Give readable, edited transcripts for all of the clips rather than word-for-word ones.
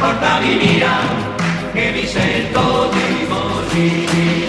porta mi vida che mi sento di morire.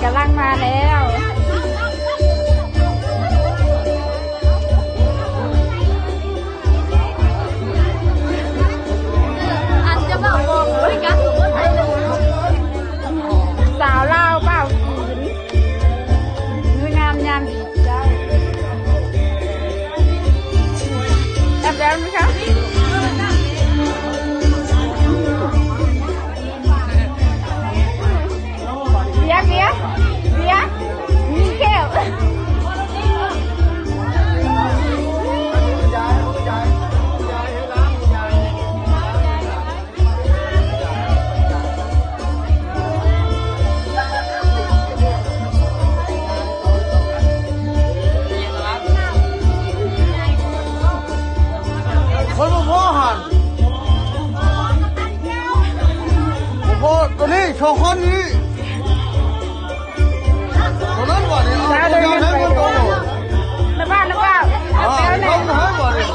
กำลังมาแล้วอันจะบอกบอกเลยกันสาวลาวเปล่ากินมืองามยามดีเจ้าแอบแล้วนะคะตัวนี้โชว์คนนี้ตัวนั้นก่อนนี่เอาตัวนั้นก่อนตัวน้ำบ้านน้ำบ้านเอาไปเลยเอาให้ก่อนนี่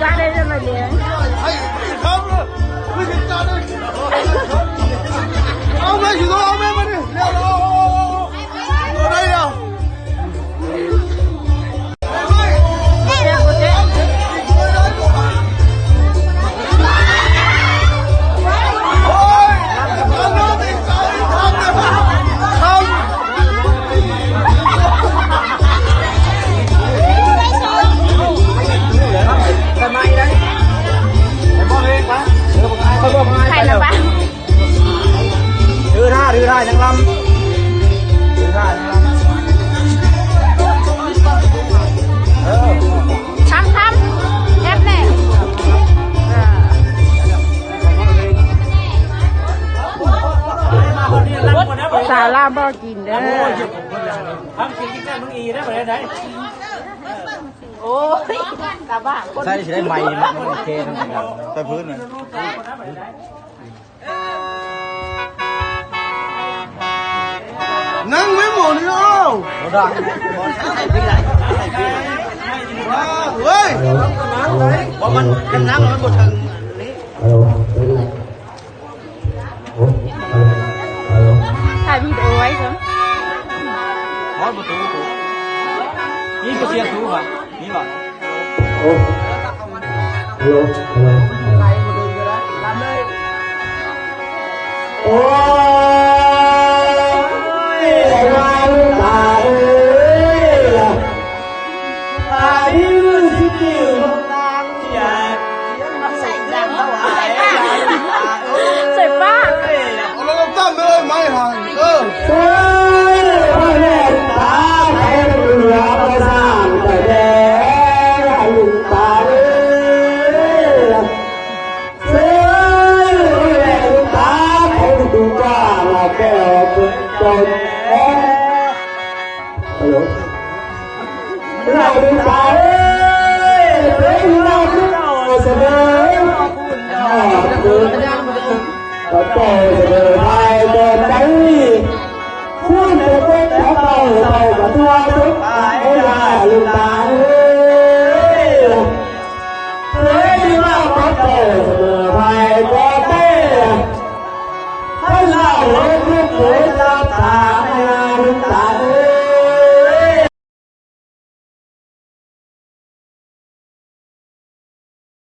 จ้าได้จะมาเลี้ยงให้ครับเลยไม่ถึงจ้าเลยเอาแม่อยู่ตัวเอาแม่มาดิเร็วๆตัวไหนอ่ะถือได้ทั้งลำถือได้ทั้งลำทำแอปแน่รถ สาวลาวบ่กินเด้อ ทำสิ่งที่แม่มึงอีได้บ่ได้ไหน โอ้ยกะบ้า ใช่ได้ใบมันโอเคทั้งนั้น ใต้พื้นเลยนั่งไม่หมดเลยเอ้า โอ้ดังใส่พี่ไหนใส่พี่ เฮ้ย ว่ามันนั่งมันบดถึงนี่ ถ่ายวิดีโอไว้จ้ะ ฮอดประตูนี่ก็เสียงสูงป่ะนี่ป่ะ โอ้ยวันตาเอ้ยตาที่มือสิจิ๋วตาอยากใส่ดังเอาไว้ ใส่ป้า เอาแล้วก็ตั้งเลยไม่หันเฮ้ยพ่อแม่ตาใครเหลือประสานแต่แดงลุงตาเอ้ยเฮ้ยพ่อแม่ตาใครดูกล้ามาแก้เป็นจนฮัลโหลเราดูตาเอ้ยเป็นเราที่เราเสนอก็โตเดินไปเดินไปคุณจะเป็นเจ้าเราก็ทั่วทุกไอ้ลาลุงตาเอ้ยเฮ้ยว่าก็โตเสมอไปก็เต้ให้เราเลิกทุกข์เลิกตา